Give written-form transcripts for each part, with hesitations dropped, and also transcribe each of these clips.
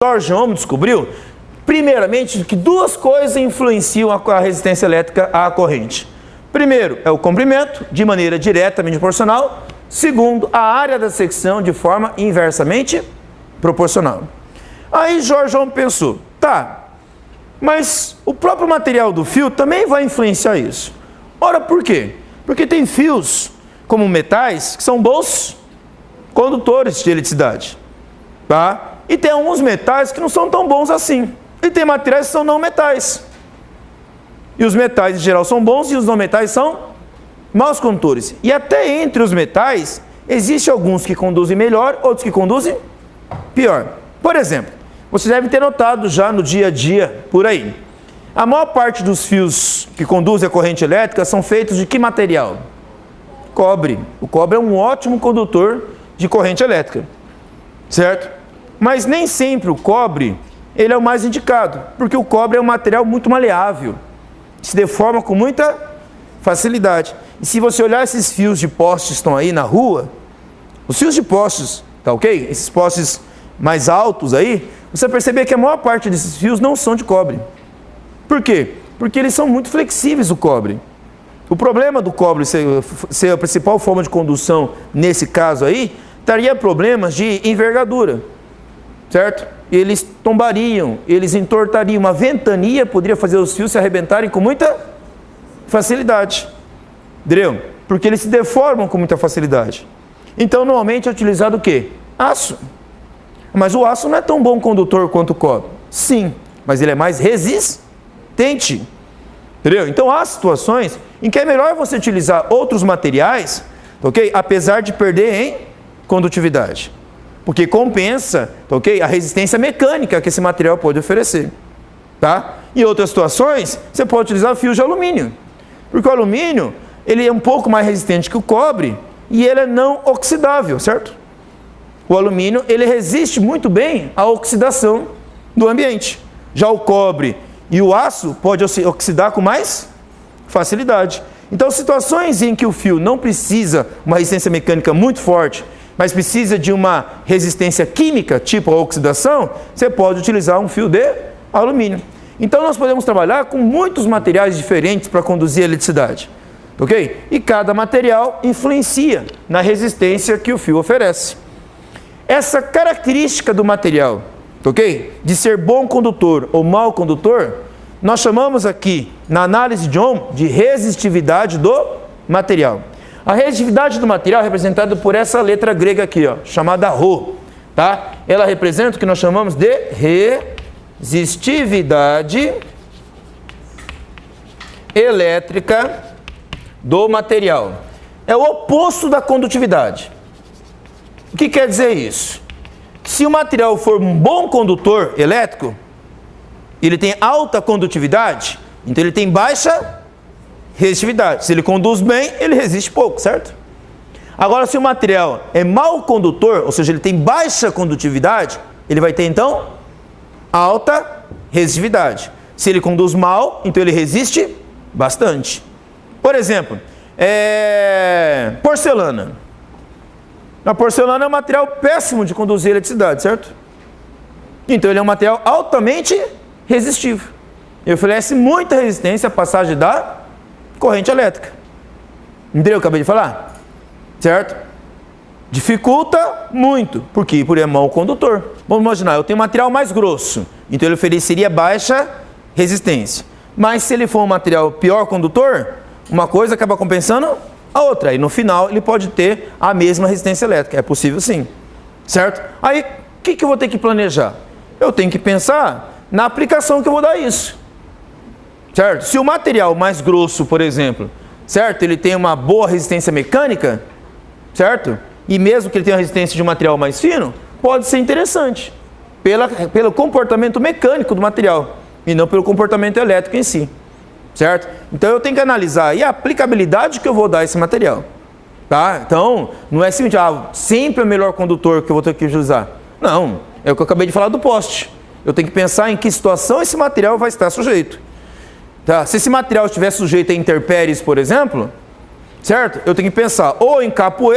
George Ohm descobriu, primeiramente, que duas coisas influenciam a resistência elétrica à corrente. Primeiro, é o comprimento, de maneira diretamente proporcional. Segundo, a área da secção de forma inversamente proporcional. Aí George Ohm pensou, tá, mas o próprio material do fio também vai influenciar isso. Ora, por quê? Porque tem fios, como metais, que são bons condutores de eletricidade, tá? E tem alguns metais que não são tão bons assim. E tem materiais que são não metais. E os metais, em geral, são bons e os não metais são maus condutores. E até entre os metais, existem alguns que conduzem melhor, outros que conduzem pior. Por exemplo, você deve ter notado já no dia a dia, por aí, a maior parte dos fios que conduzem a corrente elétrica são feitos de que material? Cobre. O cobre é um ótimo condutor de corrente elétrica, certo? Mas nem sempre o cobre ele é o mais indicado, porque o cobre é um material muito maleável, se deforma com muita facilidade. E se você olhar esses fios de postes que estão aí na rua, os fios de postes, tá ok? Esses postes mais altos aí, você vai perceber que a maior parte desses fios não são de cobre. Por quê? Porque eles são muito flexíveis, o cobre. O problema do cobre ser a principal forma de condução nesse caso aí, traria problemas de envergadura, certo? Eles tombariam, eles entortariam. Uma ventania poderia fazer os fios se arrebentarem com muita facilidade. Entendeu? Porque eles se deformam com muita facilidade. Então, normalmente é utilizado o quê? Aço. Mas o aço não é tão bom condutor quanto o cobre. Sim, mas ele é mais resistente. Entendeu? Então, há situações em que é melhor você utilizar outros materiais, ok? Apesar de perder em condutividade. Porque compensa, ok? A resistência mecânica que esse material pode oferecer. Tá? Em outras situações, você pode utilizar fios de alumínio. Porque o alumínio, ele é um pouco mais resistente que o cobre e ele é não oxidável, certo? O alumínio, ele resiste muito bem à oxidação do ambiente. Já o cobre e o aço pode oxidar com mais facilidade. Então, situações em que o fio não precisa uma resistência mecânica muito forte, mas precisa de uma resistência química, tipo a oxidação, você pode utilizar um fio de alumínio. Então, nós podemos trabalhar com muitos materiais diferentes para conduzir a eletricidade, ok? E cada material influencia na resistência que o fio oferece. Essa característica do material, ok? De ser bom condutor ou mau condutor, nós chamamos aqui, na análise de Ohm, de resistividade do material. A resistividade do material é representada por essa letra grega aqui, ó, chamada Rho, tá? Ela representa o que nós chamamos de resistividade elétrica do material. É o oposto da condutividade. O que quer dizer isso? Se o material for um bom condutor elétrico, ele tem alta condutividade, então ele tem baixa resistividade. Se ele conduz bem, ele resiste pouco, certo? Agora, se o material é mau condutor, ou seja, ele tem baixa condutividade, ele vai ter, então, alta resistividade. Se ele conduz mal, então ele resiste bastante. Por exemplo, porcelana. A porcelana é um material péssimo de conduzir eletricidade, certo? Então ele é um material altamente resistivo. Ele oferece muita resistência à passagem da corrente elétrica. Entendeu o que eu acabei de falar? Certo? Dificulta muito. Por quê? Porque é mau condutor. Vamos imaginar, eu tenho um material mais grosso, então ele ofereceria baixa resistência. Mas se ele for um material pior condutor, uma coisa acaba compensando a outra. E no final ele pode ter a mesma resistência elétrica. É possível sim. Certo? Aí, o que eu vou ter que planejar? Eu tenho que pensar na aplicação que eu vou dar isso. Certo? Se o material mais grosso, por exemplo, certo? Ele tem uma boa resistência mecânica, certo? E mesmo que ele tenha a resistência de um material mais fino, pode ser interessante. Pelo comportamento mecânico do material e não pelo comportamento elétrico em si. Certo? Então eu tenho que analisar aí a aplicabilidade que eu vou dar a esse material. Tá? Então, não é simplesmente, sempre é o melhor condutor que eu vou ter que utilizar. Não, é o que eu acabei de falar do poste. Eu tenho que pensar em que situação esse material vai estar sujeito. Tá? Se esse material estiver sujeito a intempéries, por exemplo, certo? Eu tenho que pensar, ou encapo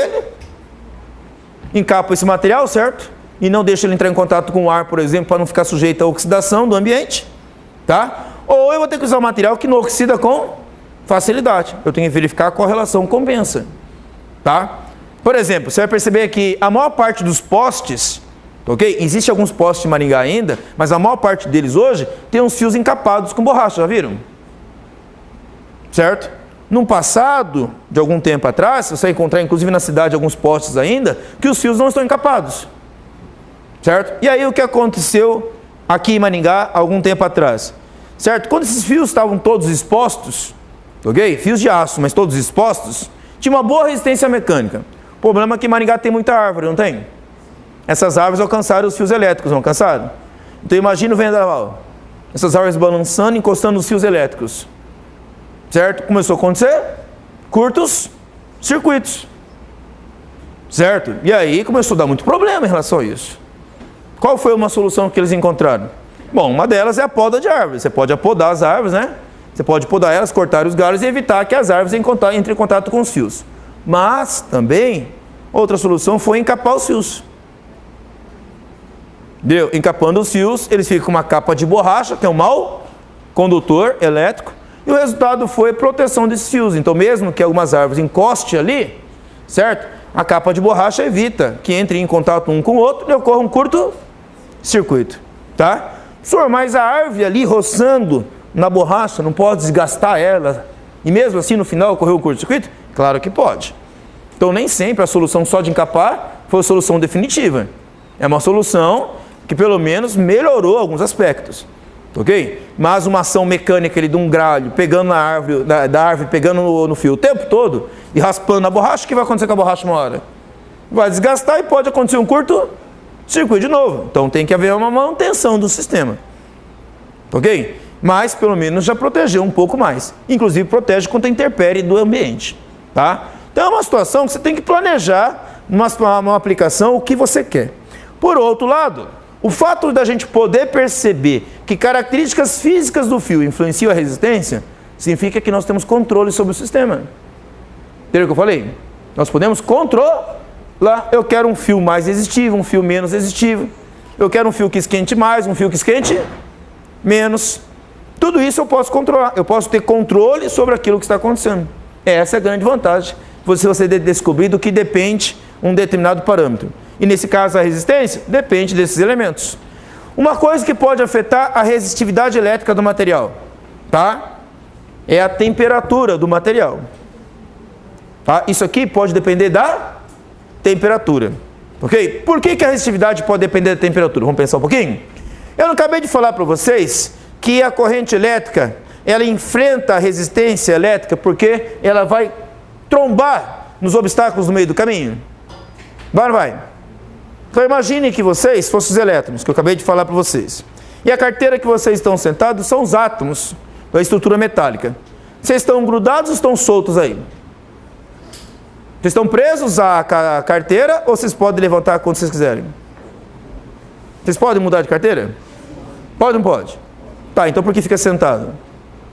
esse material, certo? e não deixa ele entrar em contato com o ar, por exemplo, para não ficar sujeito à oxidação do ambiente, tá? Ou eu vou ter que usar um material que não oxida com facilidade. Eu tenho que verificar qual relação compensa, tá? Por exemplo, você vai perceber que a maior parte dos postes, ok? Existem alguns postes em Maringá ainda, mas a maior parte deles hoje tem uns fios encapados com borracha, já viram? Certo? Num passado, de algum tempo atrás, você vai encontrar inclusive na cidade alguns postes ainda, que os fios não estão encapados. Certo? E aí o que aconteceu aqui em Maringá algum tempo atrás? Certo? Quando esses fios estavam todos expostos, ok? Fios de aço, mas todos expostos, tinha uma boa resistência mecânica. O problema é que em Maringá tem muita árvore, não tem? Essas árvores alcançaram os fios elétricos, não alcançaram? Então imagina o vendaval. Essas árvores balançando, encostando nos fios elétricos. Certo? Começou a acontecer curtos circuitos. Certo? E aí começou a dar muito problema em relação a isso. Qual foi uma solução que eles encontraram? Bom, uma delas é a poda de árvores. Você pode apodar as árvores, né? Você pode podar elas, cortar os galhos e evitar que as árvores entrem em contato com os fios. Mas também, outra solução foi encapar os fios. Deu? Encapando os fios, eles ficam com uma capa de borracha, que é um mau condutor elétrico, e o resultado foi proteção desses fios. Então, mesmo que algumas árvores encostem ali, certo? A capa de borracha evita que entre em contato um com o outro e ocorra um curto-circuito, tá? Senhor, mas a árvore ali roçando na borracha não pode desgastar ela e mesmo assim no final ocorreu um curto-circuito? Claro que pode. Então, nem sempre a solução só de encapar foi a solução definitiva. É uma solução que pelo menos melhorou alguns aspectos, ok? Mas uma ação mecânica ali de um galho pegando na árvore, da árvore, pegando no fio o tempo todo e raspando a borracha, o que vai acontecer com a borracha uma hora? Vai desgastar e pode acontecer um curto-circuito de novo. Então tem que haver uma manutenção do sistema, ok? Mas pelo menos já protegeu um pouco mais. Inclusive protege contra a intempérie do ambiente, tá? Então é uma situação que você tem que planejar numa aplicação o que você quer. Por outro lado, o fato da gente poder perceber que características físicas do fio influenciam a resistência, significa que nós temos controle sobre o sistema. Entendeu o que eu falei? Nós podemos controlar. Eu quero um fio mais resistivo, um fio menos resistivo. Eu quero um fio que esquente mais, um fio que esquente menos. Tudo isso eu posso controlar. Eu posso ter controle sobre aquilo que está acontecendo. Essa é a grande vantagem. Você descobrir do que depende um determinado parâmetro. E nesse caso a resistência depende desses elementos. Uma coisa que pode afetar a resistividade elétrica do material, tá? É a temperatura do material. Tá? Isso aqui pode depender da temperatura, ok? Por que a resistividade pode depender da temperatura? Vamos pensar um pouquinho? Eu não acabei de falar para vocês que a corrente elétrica, ela enfrenta a resistência elétrica porque ela vai trombar nos obstáculos no meio do caminho? Vai ou não vai? Então imagine que vocês fossem os elétrons, que eu acabei de falar para vocês. E a carteira que vocês estão sentados são os átomos da estrutura metálica. Vocês estão grudados ou estão soltos aí? Vocês estão presos à carteira ou vocês podem levantar quando vocês quiserem? Vocês podem mudar de carteira? Pode ou não pode? Tá, então por que fica sentado?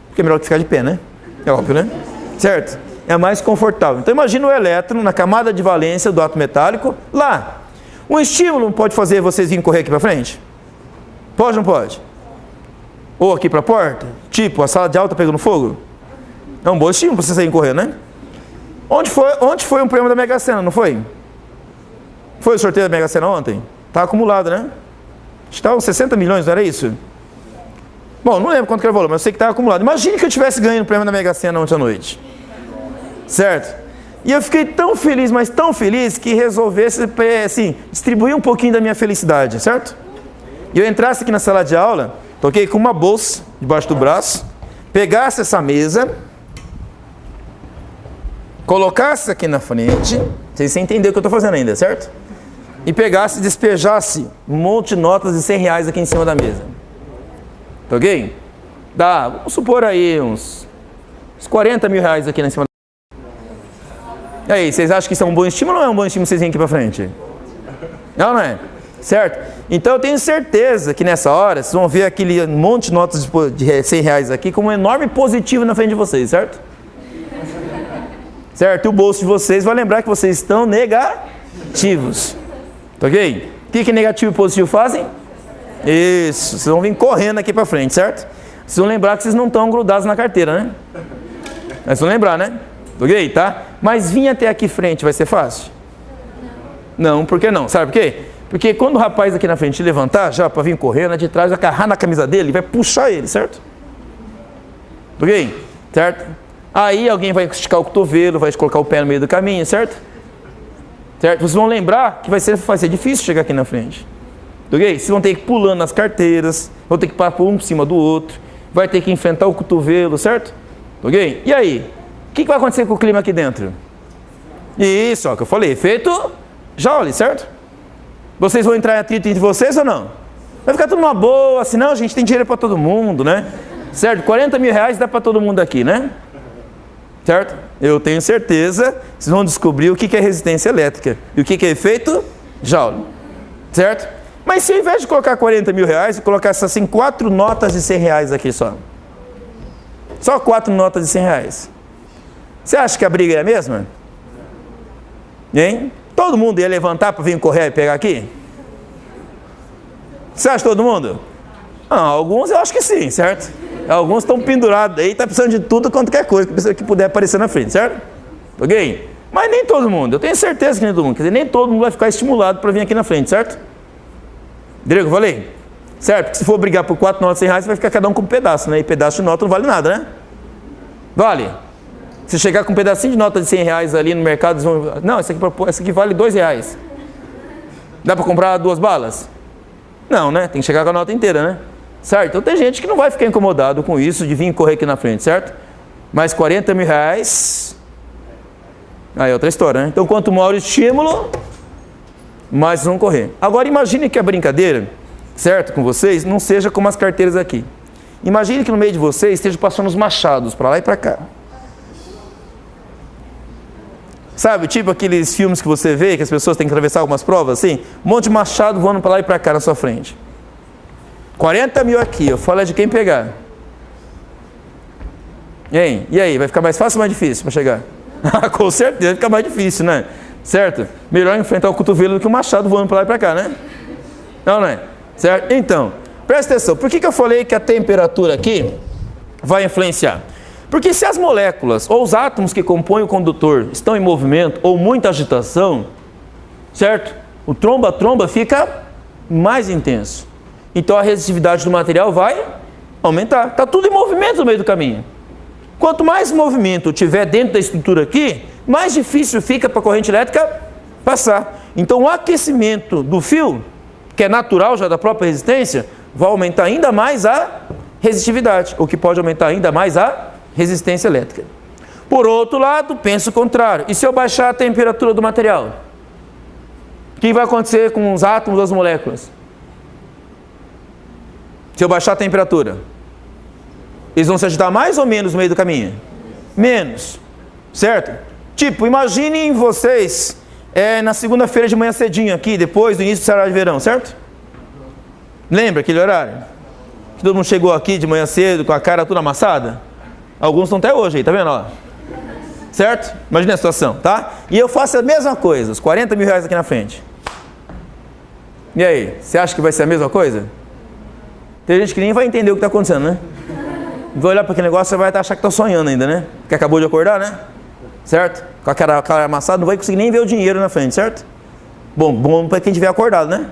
Porque é melhor que ficar de pé, né? É óbvio, né? Certo? É mais confortável. Então imagina o elétron na camada de valência do átomo metálico lá. Um estímulo pode fazer vocês virem correr aqui para frente? Pode ou não pode? Ou aqui para a porta? Tipo, a sala de aula está pegando fogo? É um bom estímulo para vocês saírem correndo, né? Onde foi um prêmio da Mega Sena, não foi? Foi o sorteio da Mega Sena ontem? Está acumulado, né? Estava 60 milhões, não era isso? Bom, não lembro quanto que era o valor, mas eu sei que estava acumulado. Imagine que eu tivesse ganho o prêmio da Mega Sena ontem à noite. Certo? E eu fiquei tão feliz, mas tão feliz, que resolvesse, assim, distribuir um pouquinho da minha felicidade, certo? E eu entrasse aqui na sala de aula, toquei com uma bolsa debaixo do braço, pegasse essa mesa, colocasse aqui na frente, vocês entenderam o que eu estou fazendo ainda, certo? E pegasse e despejasse um monte de notas de R$100 aqui em cima da mesa. Ok? Dá, vamos supor aí uns 40 mil reais aqui em cima da mesa. E aí, vocês acham que isso é um bom estímulo ou não é um bom estímulo vocês virem aqui para frente? Não, não é? Certo? Então eu tenho certeza que nessa hora vocês vão ver aquele monte de notas de R$100 aqui como um enorme positivo na frente de vocês, certo? Certo? E o bolso de vocês vai lembrar que vocês estão negativos. Ok? que negativo e positivo fazem? Isso, vocês vão vir correndo aqui para frente, certo? Vocês vão lembrar que vocês não estão grudados na carteira, né? Mas vão lembrar, né? Ok, tá? Mas vir até aqui frente vai ser fácil? Não, por que não? Sabe por quê? Porque quando o rapaz aqui na frente levantar, já para vir correndo, de trás vai agarrar na camisa dele e vai puxar ele, certo? Ok? Certo? Aí alguém vai esticar o cotovelo, vai colocar o pé no meio do caminho, certo? Certo? Vocês vão lembrar que vai ser difícil chegar aqui na frente. Ok? Vocês vão ter que ir pulando nas carteiras, vão ter que parar um por cima do outro, vai ter que enfrentar o cotovelo, certo? Ok? E aí? O que vai acontecer com o clima aqui dentro? Isso, ó, que eu falei, efeito Joule, certo? Vocês vão entrar em atrito entre vocês ou não? Vai ficar tudo numa boa, assim, não, a gente tem dinheiro para todo mundo, né? Certo? 40 mil reais dá para todo mundo aqui, né? Certo? Eu tenho certeza, vocês vão descobrir o que é resistência elétrica e o que é efeito Joule, certo? Mas se ao invés de colocar 40 mil reais, colocasse assim 4 notas de 100 reais aqui só. Só 4 notas de 100 reais. Você acha que a briga é a mesma? Hein? Todo mundo ia levantar para vir correr e pegar aqui? Você acha todo mundo? Ah, alguns eu acho que sim, certo? Alguns estão pendurados aí, tá precisando de tudo quanto quer coisa que puder aparecer na frente, certo? Ok? Mas nem todo mundo, eu tenho certeza que nem todo mundo. Quer dizer, nem todo mundo vai ficar estimulado para vir aqui na frente, certo? Direito que eu falei? Certo? Porque se for brigar por 4 notas de 100 reais, vai ficar cada um com um pedaço, né? E pedaço de nota não vale nada, né? Vale? Se chegar com um pedacinho de nota de 100 reais ali no mercado, eles vão... Não, essa aqui vale 2 reais. Dá para comprar 2 balas? Não, né? Tem que chegar com a nota inteira, né? Certo? Então tem gente que não vai ficar incomodado com isso de vir correr aqui na frente, certo? Mas 40 mil reais... Aí é outra história, né? Então quanto maior o estímulo, mais vão correr. Agora imagine que a brincadeira, certo? Com vocês, não seja como as carteiras aqui. Imagine que no meio de vocês esteja passando os machados para lá e para cá. Sabe, tipo aqueles filmes que você vê, que as pessoas têm que atravessar algumas provas, assim, um monte de machado voando para lá e para cá na sua frente. 40 mil aqui, eu falo é de quem pegar. Hein? E aí, vai ficar mais fácil ou mais difícil para chegar? Com certeza vai ficar mais difícil, né? Certo? Melhor enfrentar o cotovelo do que o machado voando para lá e para cá, né? Não é? Certo? Então, presta atenção, por que eu falei que a temperatura aqui vai influenciar? Porque se as moléculas ou os átomos que compõem o condutor estão em movimento ou muita agitação, certo? O tromba-tromba fica mais intenso. Então a resistividade do material vai aumentar. Está tudo em movimento no meio do caminho. Quanto mais movimento tiver dentro da estrutura aqui, mais difícil fica para a corrente elétrica passar. Então o aquecimento do fio, que é natural já da própria resistência, vai aumentar ainda mais a resistividade, o que pode aumentar ainda mais a resistência elétrica. Por outro lado, penso o contrário. E se eu baixar a temperatura do material? O que vai acontecer com os átomos das moléculas? Se eu baixar a temperatura, eles vão se agitar mais ou menos no meio do caminho? Menos. Certo? Tipo, imaginem vocês na segunda-feira de manhã cedinho aqui, depois do início do horário de verão, certo? Lembra aquele horário? Que todo mundo chegou aqui de manhã cedo com a cara toda amassada? Alguns estão até hoje aí, tá vendo? Ó? Certo? Imagina a situação, tá? E eu faço a mesma coisa, os 40 mil reais aqui na frente. E aí, você acha que vai ser a mesma coisa? Tem gente que nem vai entender o que está acontecendo, né? Vai olhar para aquele negócio e vai achar que está sonhando ainda, né? Que acabou de acordar, né? Certo? Com a cara amassada, não vai conseguir nem ver o dinheiro na frente, certo? Bom para quem tiver acordado, né?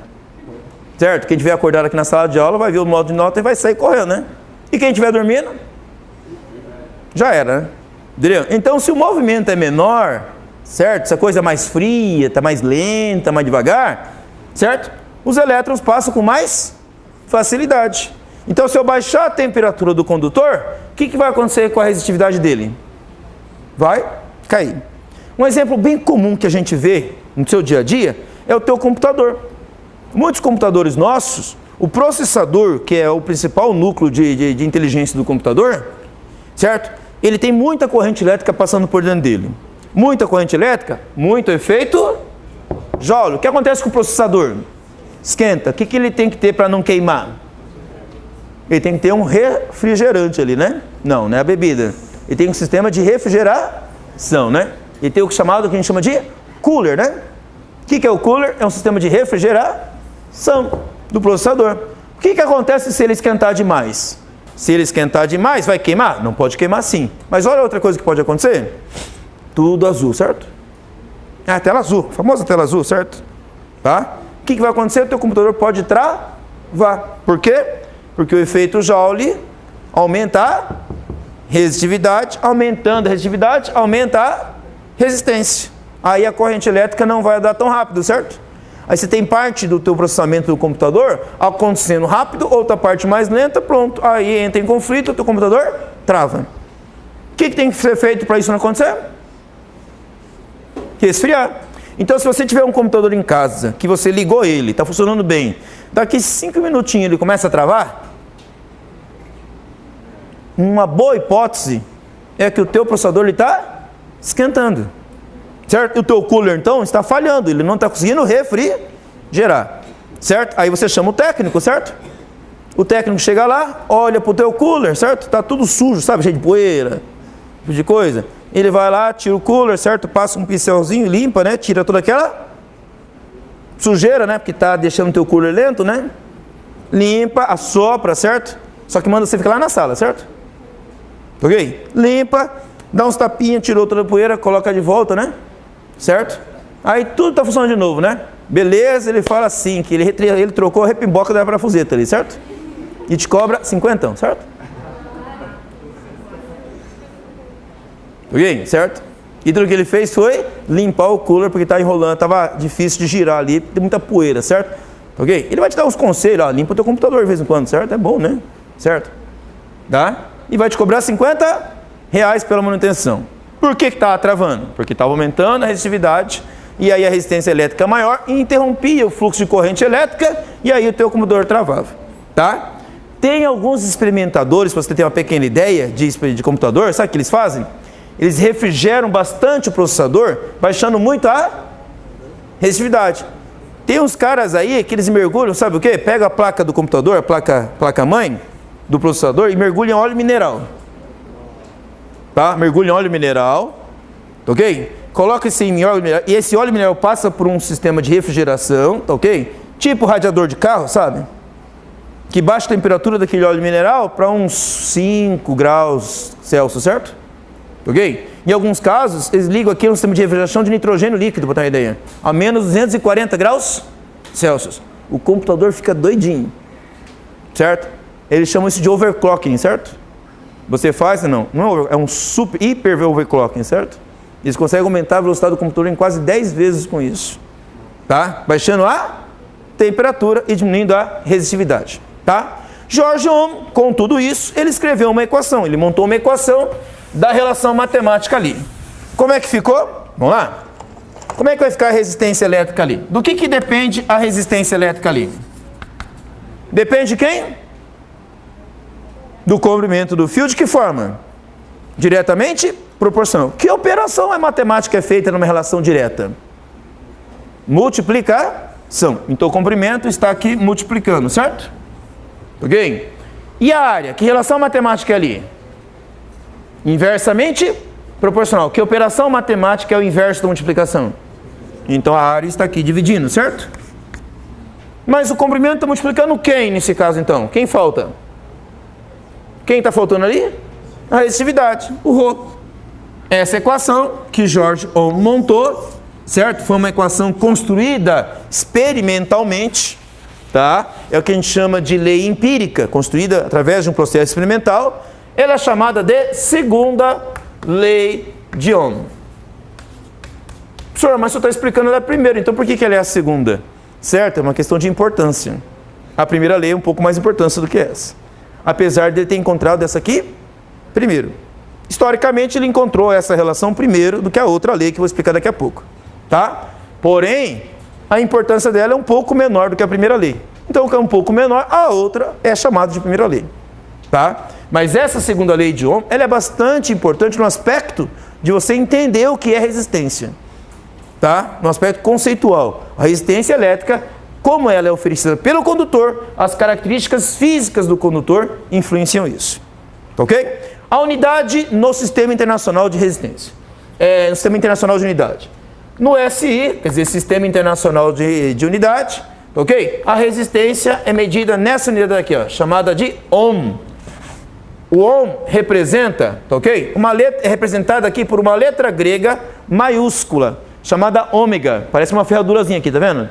Certo? Quem tiver acordado aqui na sala de aula vai ver o modo de nota e vai sair correndo, né? E quem estiver dormindo, já era, né? Entendeu? Então, se o movimento é menor, certo? Se a coisa é mais fria, está mais lenta, mais devagar, certo? Os elétrons passam com mais facilidade. Então, se eu baixar a temperatura do condutor, o que vai acontecer com a resistividade dele? Vai cair. Um exemplo bem comum que a gente vê no seu dia a dia é o teu computador. Muitos computadores nossos, o processador, que é o principal núcleo de inteligência do computador, certo? Ele tem muita corrente elétrica passando por dentro dele. Muita corrente elétrica, muito efeito Joule. O que acontece com o processador? Esquenta. O que ele tem que ter para não queimar? Ele tem que ter um refrigerante ali, né? Não é a bebida. Ele tem um sistema de refrigeração, né? Ele tem o chamado que a gente chama de cooler, né? O que é o cooler? É um sistema de refrigeração. são do processador. O que acontece se ele esquentar demais? Se ele esquentar demais, vai queimar? Não pode queimar sim. Mas olha outra coisa que pode acontecer. Tudo azul, certo? É a tela azul, a famosa tela azul, certo? Tá? O que vai acontecer? O teu computador pode travar. Por quê? Porque o efeito Joule aumenta a resistitividade, aumentando a resistitividade, aumenta a resistência. Aí a corrente elétrica não vai dar tão rápido, certo? Aí você tem parte do teu processamento do computador acontecendo rápido, outra parte mais lenta, pronto. Aí entra em conflito, o teu computador trava. O que tem que ser feito para isso não acontecer? Resfriar. Então, se você tiver um computador em casa, que você ligou ele, está funcionando bem, daqui 5 minutinhos ele começa a travar, uma boa hipótese é que o teu processador está esquentando. Certo? E o teu cooler, então, está falhando, ele não está conseguindo refrigerar. Certo? Aí você chama o técnico, certo? O técnico chega lá, olha para o teu cooler, certo? Está tudo sujo, sabe? Cheio de poeira, tipo de coisa. Ele vai lá, tira o cooler, certo? Passa um pincelzinho, limpa, né? Tira toda aquela sujeira, né? Porque está deixando o teu cooler lento, né? Limpa, assopra, certo? Só que manda você ficar lá na sala, certo? Ok? Limpa, dá uns tapinhas, tirou toda a poeira, coloca de volta, né? Certo? Aí tudo está funcionando de novo, né? Beleza, ele fala assim, que ele trocou a repimboca da parafuseta ali, certo? E te cobra 50, certo? Ok? Certo? E tudo que ele fez foi limpar o cooler, porque está enrolando, estava difícil de girar ali, tem muita poeira, certo? Ok? Ele vai te dar uns conselhos, ó, limpa o teu computador de vez em quando, certo? É bom, né? Certo? Tá? E vai te cobrar R$50 pela manutenção. Por que está travando? Porque estava aumentando a resistitividade, e aí a resistência elétrica maior interrompia o fluxo de corrente elétrica, e aí o teu computador travava. Tá? Tem alguns experimentadores, para você ter uma pequena ideia de computador, sabe o que eles fazem? Eles refrigeram bastante o processador, baixando muito a resistitividade. Tem uns caras aí que eles mergulham, sabe o quê? Pega a placa do computador, a placa-mãe do processador e mergulha em óleo mineral. Tá? Mergulha em óleo mineral, ok? Coloca esse em óleo mineral, e esse óleo mineral passa por um sistema de refrigeração, tá ok? Tipo radiador de carro, sabe? Que baixa a temperatura daquele óleo mineral para uns 5 graus Celsius, certo? Ok? Em alguns casos, eles ligam aqui um sistema de refrigeração de nitrogênio líquido, para ter uma ideia. A menos 240 graus Celsius. O computador fica doidinho. Certo? Eles chamam isso de overclocking, certo? Você faz, não é um super, hiper overclocking, certo? Eles conseguem aumentar a velocidade do computador em quase 10 vezes com isso. Tá? Baixando a temperatura e diminuindo a resistitividade. Tá? George Ohm, com tudo isso, ele escreveu uma equação. Ele montou uma equação da relação matemática ali. Como é que ficou? Vamos lá? Como é que vai ficar a resistência elétrica ali? Do que depende a resistência elétrica ali? Depende de quem? Do comprimento do fio. De que forma? Diretamente proporcional. Que operação matemática é feita numa relação direta? Multiplicação. Então o comprimento está aqui multiplicando, certo? Ok? E a área? Que relação matemática é ali? Inversamente proporcional. Que operação matemática é o inverso da multiplicação? Então a área está aqui dividindo, certo? Mas o comprimento está multiplicando quem nesse caso então? Quem falta? Quem está faltando ali? A resistitividade, o Rho. Essa equação que George Ohm montou, certo? Foi uma equação construída experimentalmente, tá? É o que a gente chama de lei empírica, construída através de um processo experimental. Ela é chamada de segunda lei de Ohm. Professor, mas você está explicando ela primeiro, então por que ela é a segunda? Certo? É uma questão de importância. A primeira lei é um pouco mais importância do que essa. Apesar de ele ter encontrado essa aqui primeiro. Historicamente, ele encontrou essa relação primeiro do que a outra lei que eu vou explicar daqui a pouco. Tá? Porém, a importância dela é um pouco menor do que a primeira lei. Então, que é um pouco menor, a outra é chamada de primeira lei. Tá? Mas essa segunda lei de Ohm, ela é bastante importante no aspecto de você entender o que é resistência. Tá? No aspecto conceitual. A resistência elétrica, como ela é oferecida pelo condutor, as características físicas do condutor influenciam isso. Ok? A unidade no Sistema Internacional de Resistência. No Sistema Internacional de Unidade. No SI, quer dizer, Sistema Internacional de Unidade, ok? A resistência é medida nessa unidade aqui, ó, chamada de ohm. O ohm representa, tá ok? Uma letra é representada aqui por uma letra grega maiúscula, chamada ômega. Parece uma ferradurazinha aqui, tá vendo?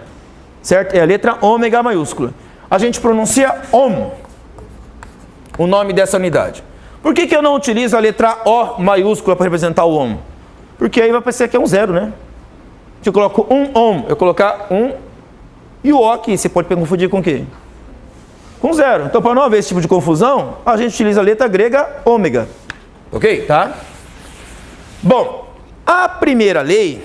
Certo? É a letra ômega maiúscula. A gente pronuncia ohm, o nome dessa unidade. Por que eu não utilizo a letra O maiúscula para representar o ohm? Porque aí vai parecer que é um zero, né? Se eu coloco um ohm, eu colocar um, e o O aqui, você pode confundir com o quê? Com zero. Então, para não haver esse tipo de confusão, a gente utiliza a letra grega ômega. Ok? Tá? Bom, a primeira lei,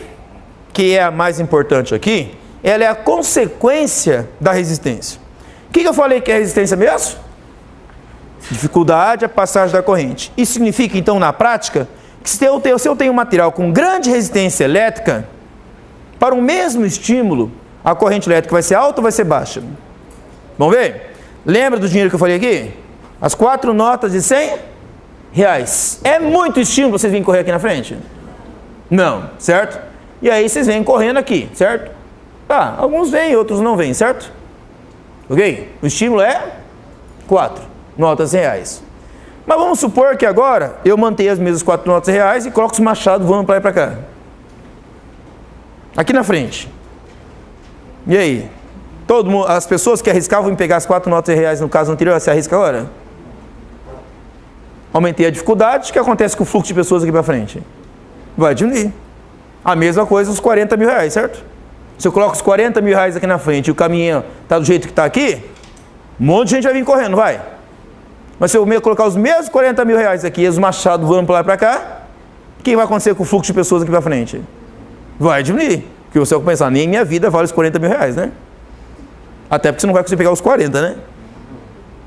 que é a mais importante aqui, ela é a consequência da resistência. O que eu falei que é resistência mesmo? Dificuldade a passagem da corrente. Isso significa, então, na prática, que se eu tenho um material com grande resistência elétrica, para o mesmo estímulo, a corrente elétrica vai ser alta ou vai ser baixa? Vamos ver? Lembra do dinheiro que eu falei aqui? As 4 notas de R$100. É muito estímulo vocês virem correr aqui na frente? Não, certo? E aí vocês vêm correndo aqui, certo? Tá, alguns vêm, outros não vêm, certo? Ok? O estímulo é 4 notas de R$100. Mas vamos supor que agora eu mantenho as mesmas 4 notas de R$1 e coloco os machados voando para lá e para cá. Aqui na frente. E aí? As pessoas que arriscavam em pegar as 4 notas de R$1 no caso anterior, se arrisca agora? Aumentei a dificuldade, o que acontece com o fluxo de pessoas aqui para frente? Vai diminuir. A mesma coisa os R$40 mil, certo? Se eu coloco os R$40 mil aqui na frente e o caminho está do jeito que está aqui, um monte de gente vai vir correndo, vai? Mas se eu colocar os mesmos R$40 mil aqui e os machados voando para lá e para cá, o que vai acontecer com o fluxo de pessoas aqui para frente? Vai diminuir. Porque você vai pensar, nem minha vida vale os R$40 mil, né? Até porque você não vai conseguir pegar os 40, né?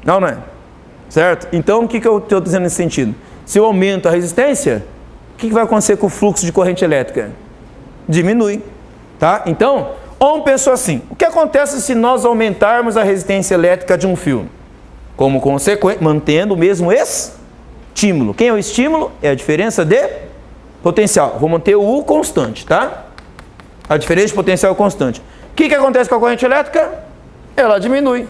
Não é? Certo? Então, o que eu estou dizendo nesse sentido? Se eu aumento a resistência, o que vai acontecer com o fluxo de corrente elétrica? Diminui. Tá? Então, Ohm pensou assim, o que acontece se nós aumentarmos a resistência elétrica de um fio? Como consequência, mantendo o mesmo estímulo. Quem é o estímulo? É a diferença de potencial. Vou manter o U constante, tá? A diferença de potencial constante. O que acontece com a corrente elétrica? Ela diminui.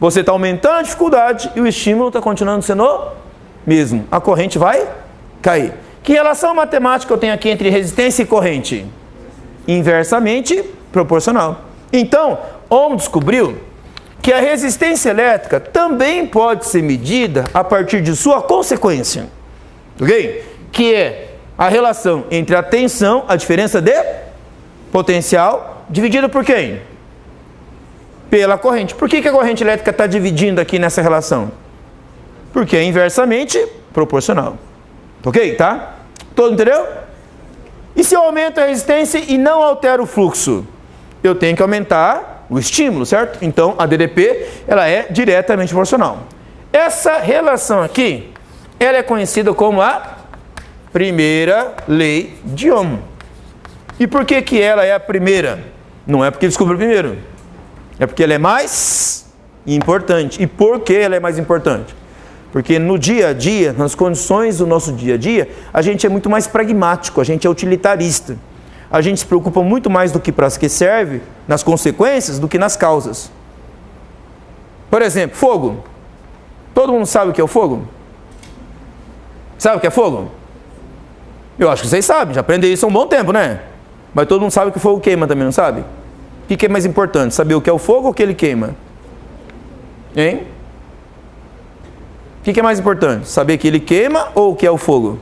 Você está aumentando a dificuldade e o estímulo está continuando sendo o mesmo. A corrente vai cair. Que relação matemática eu tenho aqui entre resistência e corrente? Inversamente proporcional. Então, Ohm descobriu que a resistência elétrica também pode ser medida a partir de sua consequência. Ok? Que é a relação entre a tensão, a diferença de potencial, dividida por quem? Pela corrente. Por que a corrente elétrica está dividindo aqui nessa relação? Porque é inversamente proporcional. Ok? Tá? Todo entendeu? E se eu aumento a resistência e não altero o fluxo? Eu tenho que aumentar o estímulo, certo? Então, a DDP, ela é diretamente proporcional. Essa relação aqui, ela é conhecida como a primeira lei de Ohm. E por que ela é a primeira? Não é porque descobriu primeiro. É porque ela é mais importante. E por que ela é mais importante? Porque no dia a dia, nas condições do nosso dia a dia, a gente é muito mais pragmático, a gente é utilitarista. A gente se preocupa muito mais do que para que serve, nas consequências, do que nas causas. Por exemplo, fogo. Todo mundo sabe o que é o fogo? Sabe o que é fogo? Eu acho que vocês sabem, já aprenderam isso há um bom tempo, né? Mas todo mundo sabe que o fogo queima também, não sabe? O que é mais importante? Saber o que é o fogo ou o que ele queima? Hein? O que é mais importante? Saber que ele queima ou o que é o fogo?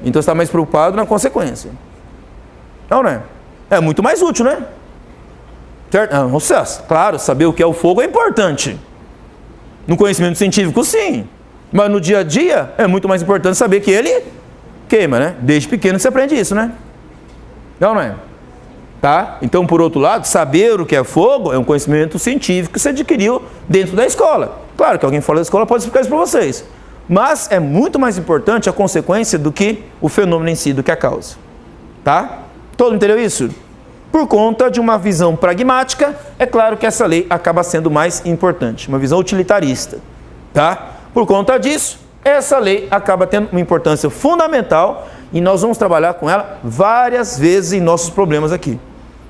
Então você está mais preocupado na consequência. Não, né? É muito mais útil, né? Certo? Claro, saber o que é o fogo é importante. No conhecimento científico, sim. Mas no dia a dia, é muito mais importante saber que ele queima, né? Desde pequeno você aprende isso, né? Não é? Tá? Então, por outro lado, saber o que é fogo é um conhecimento científico que você adquiriu dentro da escola. Claro que alguém fora da escola pode explicar isso para vocês. Mas é muito mais importante a consequência do que o fenômeno em si, do que a causa. Tá? Todo entendeu isso? Por conta de uma visão pragmática, é claro que essa lei acaba sendo mais importante. Uma visão utilitarista. Tá? Por conta disso, essa lei acaba tendo uma importância fundamental e nós vamos trabalhar com ela várias vezes em nossos problemas aqui.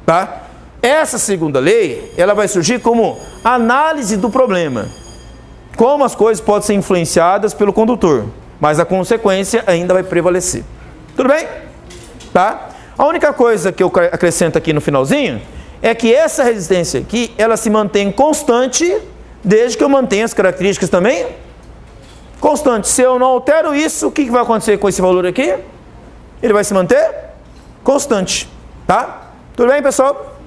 Tá? Essa segunda lei, ela vai surgir como análise do problema. Como as coisas podem ser influenciadas pelo condutor, mas a consequência ainda vai prevalecer. Tudo bem? Tá? A única coisa que eu acrescento aqui no finalzinho é que essa resistência aqui, ela se mantém constante, desde que eu mantenha as características também constantes. Se eu não altero isso, o que vai acontecer com esse valor aqui? Ele vai se manter constante. Tá? Tudo bem, pessoal?